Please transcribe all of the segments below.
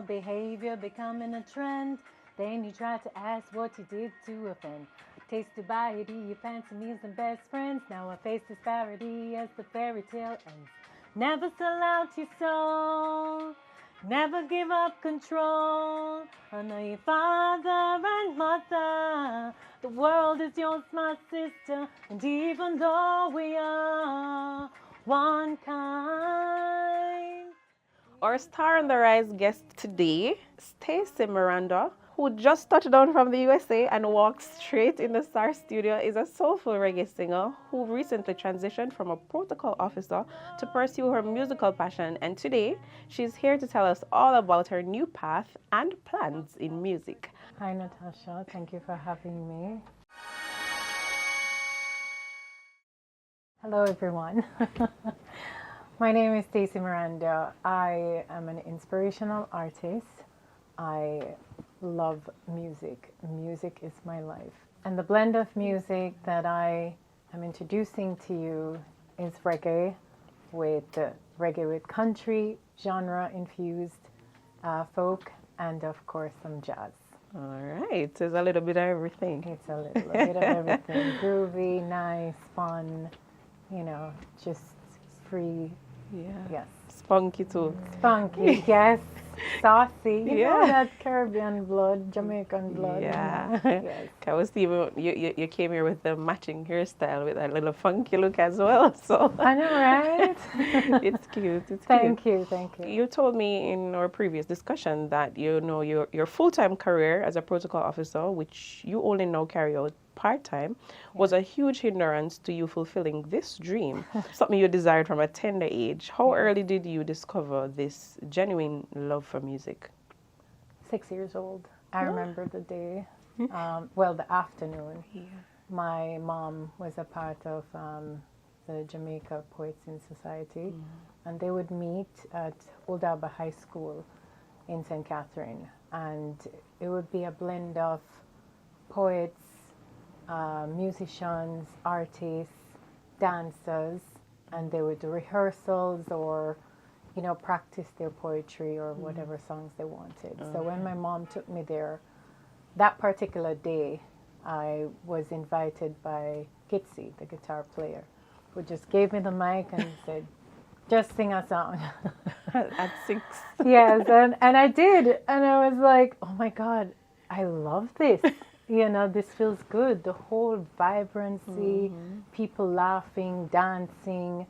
your behavior becoming a trend. Then you try to ask what you did to offend. Taste variety, you fancy meals and best friends. Now I face disparity as the fairy tale ends. Never sell out your soul. Never give up control. I know your father and mother. The world is yours, my sister. And even though we are one kind. Our star on the rise guest today, Stacey Mirander, who just touched down from the USA and walked straight in the Star studio, is a soulful reggae singer who recently transitioned from a protocol officer to pursue her musical passion. And today, she's here to tell us all about her new path and plans in music. Hi, Natasha. Thank you for having me. Hello, everyone. My name is Stacey Mirander. I am an inspirational artist. I love music. Music is my life. And the blend of music that I am introducing to you is reggae with country genre infused folk, and of course some jazz. All right, there's a little bit of everything. It's a little bit of everything. Groovy, nice, fun, just free. Yeah. Yes. Spunky too. Spunky, yes. Saucy. You know Yeah. that Caribbean blood, Jamaican blood. Yeah. Yes. I was even you came here with the matching hairstyle with that little funky look as well. So I know, right? it's cute. It's Thank cute. you, thank you. You told me in our previous discussion that your full-time career as a protocol officer, which you only now carry out part-time, was a huge hindrance to you fulfilling this dream, something you desired from a tender age. How early did you discover this genuine love for music? 6 years old. I remember the day, the afternoon. Yeah. My mom was a part of the Jamaica Poets in Society, and they would meet at Old Alba High School in St. Catherine, and it would be a blend of poets, musicians, artists, dancers, and they would do rehearsals or, practice their poetry or whatever songs they wanted. So when my mom took me there, that particular day, I was invited by Kitsy, the guitar player, who just gave me the mic and said, just sing a song. At 6. Yes, and I did. And I was like, oh my God, I love this. This feels good. The whole vibrancy, people laughing, dancing,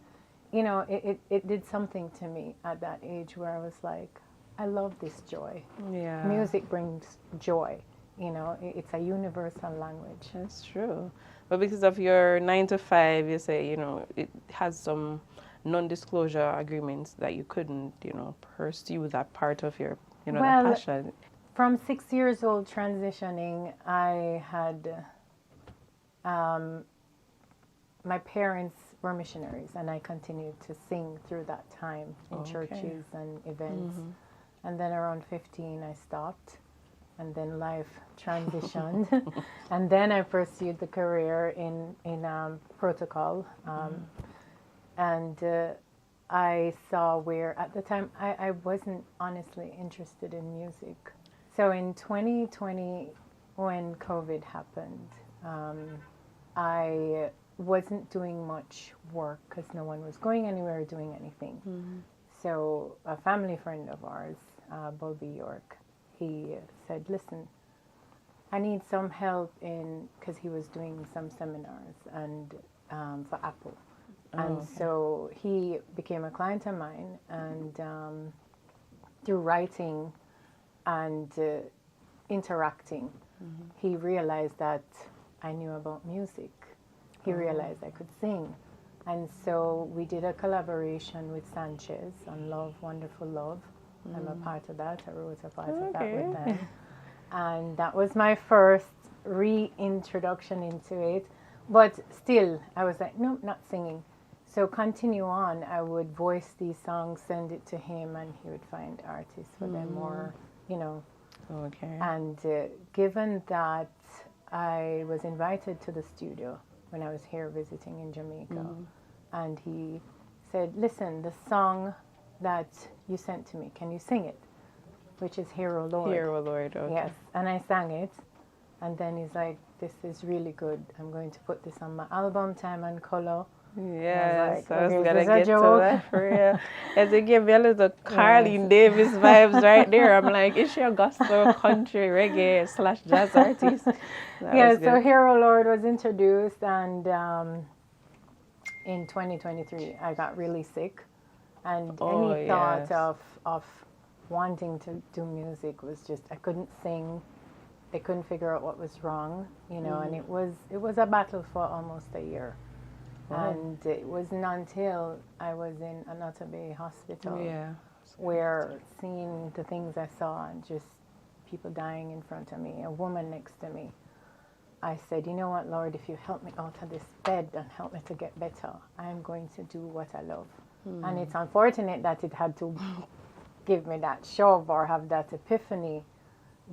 it did something to me at that age where I was like, I love this joy. Yeah. Music brings joy. It's a universal language. That's true. But because of your 9 to 5, you say, it has some non-disclosure agreements that you couldn't, pursue that part of your, that passion. From 6 years old transitioning, I had, my parents were missionaries, and I continued to sing through that time in churches and events. And then around 15, I stopped, and then life transitioned. And then I pursued the career in protocol. And I saw where, at the time, I wasn't honestly interested in music. So in 2020, when COVID happened, I wasn't doing much work because no one was going anywhere or doing anything. So a family friend of ours, Bobby York, he said, listen, I need some help because he was doing some seminars and for Apple. And so he became a client of mine, and through writing and interacting, he realized that I knew about music. He realized I could sing. And so we did a collaboration with Sanchez on Love, Wonderful Love. I'm a part of that. I wrote a part of that with them. And that was my first reintroduction into it. But still, I was like, no, not singing. So continue on. I would voice these songs, send it to him, and he would find artists for them, or, Okay. And given that I was invited to the studio when I was here visiting in Jamaica, and he said, listen, the song that you sent to me, can you sing it? which is Hero Lord. Hero Lord, okay. Yes, and I sang it, and then he's like, "This is really good. I'm going to put this on my album, Time and Color." Yes, like, I was okay, gonna is this a get to joke? that for real. As it gave me a little Carlene Davis vibes right there. I'm like, is she a gospel, country, reggae / jazz artist? That Yeah, was so good. Hero Lord was introduced, and in 2023, I got really sick, and Oh, any thought yes. of wanting to do music was just, I couldn't sing. They couldn't figure out what was wrong, and it was a battle for almost a year. Wow. And it wasn't until I was in Anata Bay Hospital Yeah. where seeing the things I saw and just people dying in front of me, a woman next to me, I said, you know what, Lord, if you help me out of this bed and help me to get better, I'm going to do what I love. And it's unfortunate that it had to give me that shove or have that epiphany,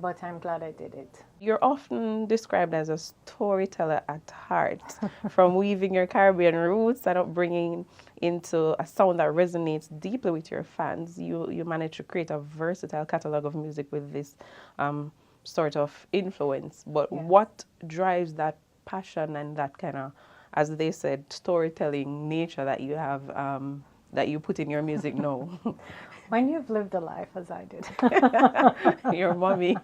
but I'm glad I did it. You're often described as a storyteller at heart, from weaving your Caribbean roots and upbringing into a sound that resonates deeply with your fans. You manage to create a versatile catalog of music with this sort of influence. But Yes. what drives that passion and that kind of, as they said, storytelling nature that you have, that you put in your music now? When you've lived a life as I did. Your mommy.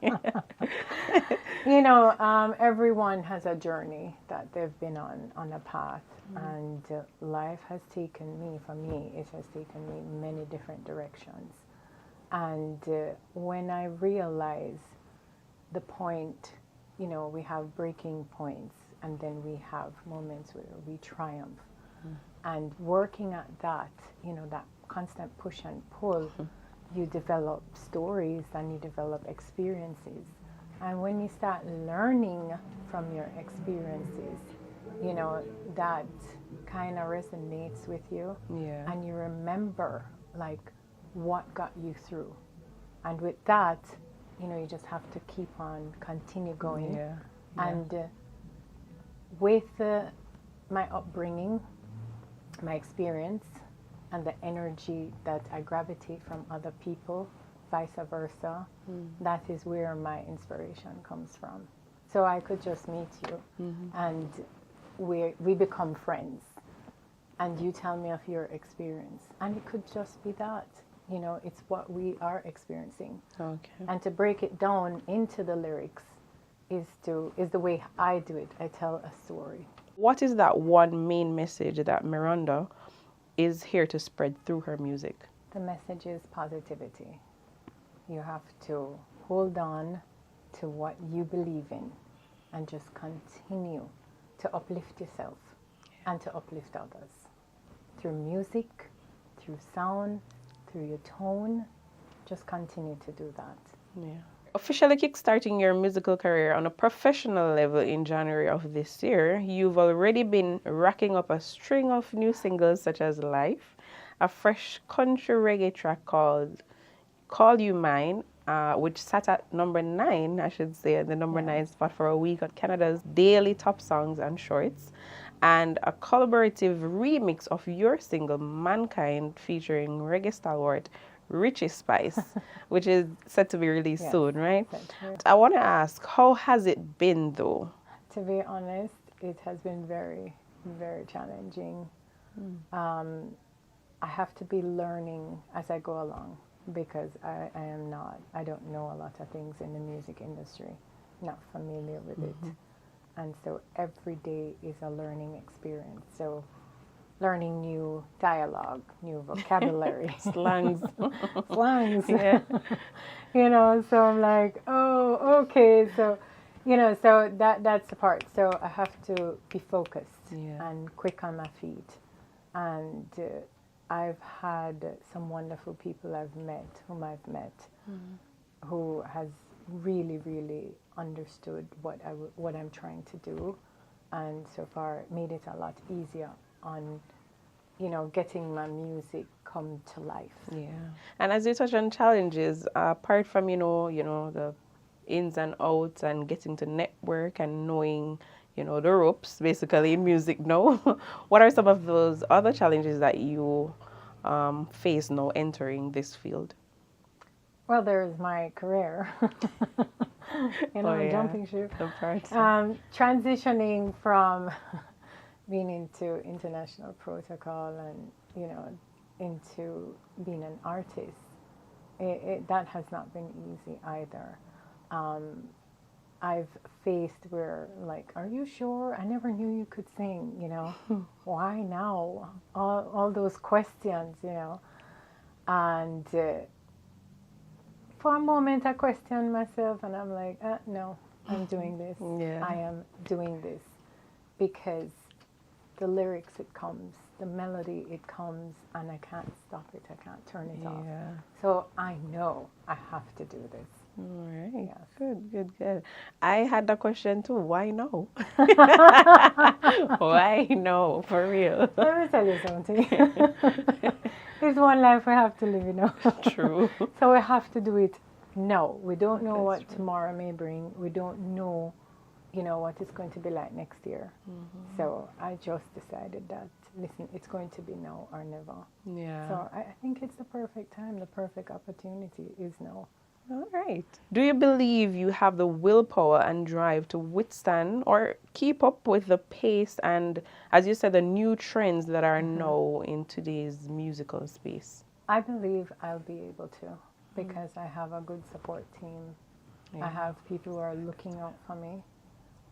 Everyone has a journey that they've been on a path, and life has taken me, for me, it has taken me many different directions. And when I realize the point, we have breaking points, and then we have moments where we triumph. And working at that, that constant push and pull, you develop stories and you develop experiences. And when you start learning from your experiences, that kind of resonates with you. Yeah. And you remember, like, what got you through. And with that, you just have to keep on, continue going. Yeah. And with my upbringing, my experience, and the energy that I gravitate from other people, vice versa, that is where my inspiration comes from. So I could just meet you, and we become friends, and you tell me of your experience, and it could just be that. It's what we are experiencing. Okay. And to break it down into the lyrics is the way I do it. I tell a story. What is that one main message that Miranda is here to spread through her music? The message is positivity. You have to hold on to what you believe in and just continue to uplift yourself and to uplift others. Through music, through sound, through your tone, just continue to do that. Yeah. Officially kickstarting your musical career on a professional level in January of this year, you've already been racking up a string of new singles such as Life, a fresh country reggae track called Call You Mine, which sat at number 9, I should say, the number 9 spot for a week on Canada's daily top songs and shorts, and a collaborative remix of your single Mankind featuring reggae stalwart Richie Spice, which is set to be released soon, right? I want to ask, how has it been though? To be honest, it has been very, very challenging. I have to be learning as I go along, because I don't know a lot of things in the music industry, not familiar with it. And so every day is a learning experience. So learning new dialogue, new vocabulary. Slangs. Slangs. Yeah. So I'm like, oh, okay. So, so that's the part. So I have to be focused and quick on my feet. And I've had some wonderful people whom I've met, who has really, really understood what I'm trying to do, and so far made it a lot easier on, getting my music come to life. Yeah. And as you touch on challenges, apart from, the ins and outs and getting to network and knowing, the ropes basically in music now, what are some of those other challenges that you face now entering this field? Well, there's my career, Oh yeah, jumping ship. the parts. Transitioning from being into international protocol and, into being an artist, that has not been easy either. Um, I've faced where, like, are you sure? I never knew you could sing, Why now? All those questions, And for a moment, I questioned myself and I'm like, no, I'm doing this. Yeah. I am doing this because the lyrics, it comes, the melody, it comes, and I can't stop it. I can't turn it off. Yeah. So I know I have to do this. All right. Yes. Good. I had the question too. Why no? Why no? For real. Let me tell you something. It's one life we have to live, True. So we have to do it now. We don't know That's what true. tomorrow may bring. We don't know, what it's going to be like next year. Mm-hmm. So I just decided that, listen, it's going to be now or never. Yeah. So I think it's the perfect time, the perfect opportunity is now. All right. Do you believe you have the willpower and drive to withstand or keep up with the pace and, as you said, the new trends that are now in today's musical space? I believe I'll be able to because I have a good support team. Yeah. I have people who are looking out for me.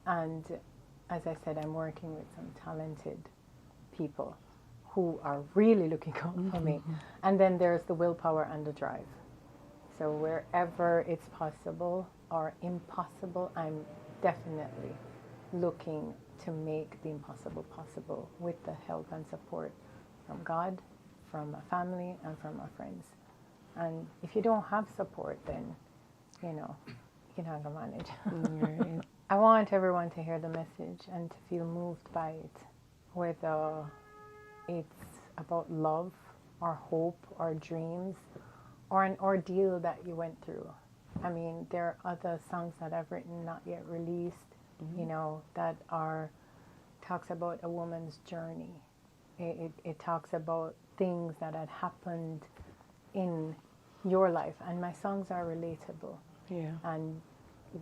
And as I said, I'm working with some talented people who are really looking out for me. And then there's the willpower and the drive. So wherever it's possible or impossible, I'm definitely looking to make the impossible possible with the help and support from God, from my family, and from my friends. And if you don't have support, then, you're not going to manage. Right. I want everyone to hear the message and to feel moved by it, whether it's about love or hope or dreams or an ordeal that you went through. I mean, there are other songs that I've written, not yet released, that talks about a woman's journey. It talks about things that had happened in your life, and my songs are relatable. Yeah. And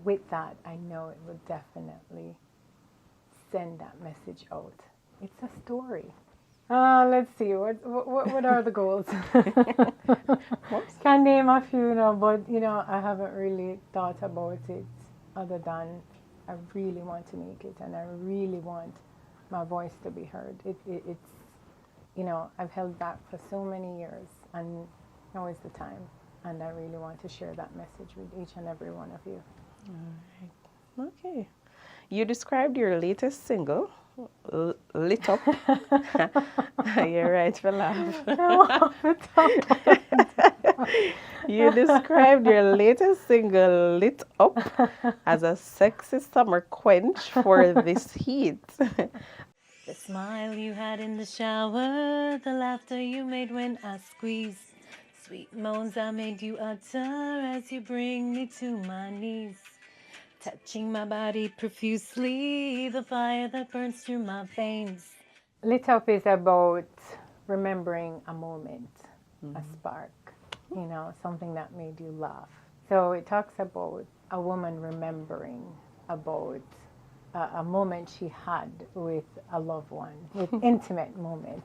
with that, I know it would definitely send that message out. It's a story. Let's see, what are the goals? Can name a few, but, I haven't really thought about it other than I really want to make it and I really want my voice to be heard. It's, I've held back for so many years and now is the time. And I really want to share that message with each and every one of you. All right. Okay. You described your latest single, Lit Up. You're right for laugh. You described your latest single, Lit Up, as a sexy summer quench for this heat. The smile you had in the shower, the laughter you made when I squeezed, sweet moans I made you utter as you bring me to my knees, touching my body profusely, the fire that burns through my veins. Lit Up is about remembering a moment, a spark, something that made you laugh. So it talks about a woman remembering about a moment she had with a loved one, with intimate moment,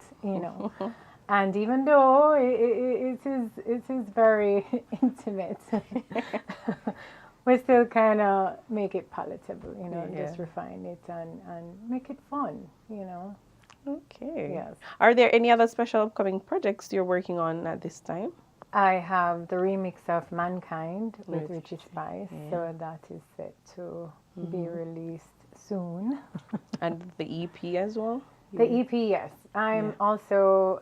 And even though it is very intimate, we still kind of make it palatable, just refine it and make it fun, Okay. Yes. Are there any other special upcoming projects you're working on at this time? I have the remix of Mankind with With Richie Spice, yeah. so that is set to be released soon. And the EP as well? The EP, yes. I'm also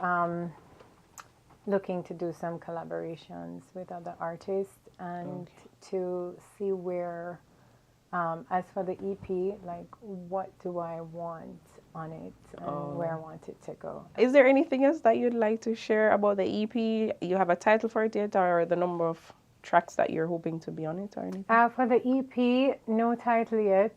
looking to do some collaborations with other artists and to see where, as for the EP, like what do I want on it and where I want it to go. Is there anything else that you'd like to share about the EP? You have a title for it yet, or the number of tracks that you're hoping to be on it, or anything? For the EP, no title yet.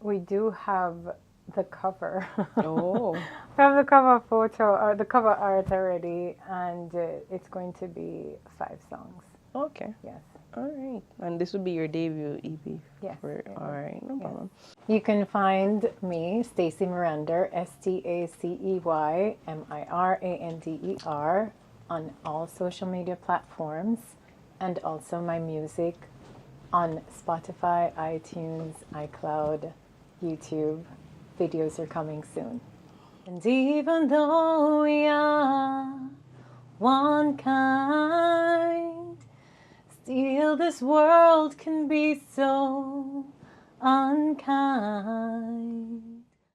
We do have the cover. Oh. We have the cover photo or the cover art already, and it's going to be 5 songs. Okay. Yes. All right. And this would be your debut EP? Yes. All right. No problem. You can find me, Stacey Mirander, STACEYMIRANDER, on all social media platforms, and also my music on Spotify, iTunes, iCloud, YouTube. Videos are coming soon. And even though we are one kind, still this world can be so unkind.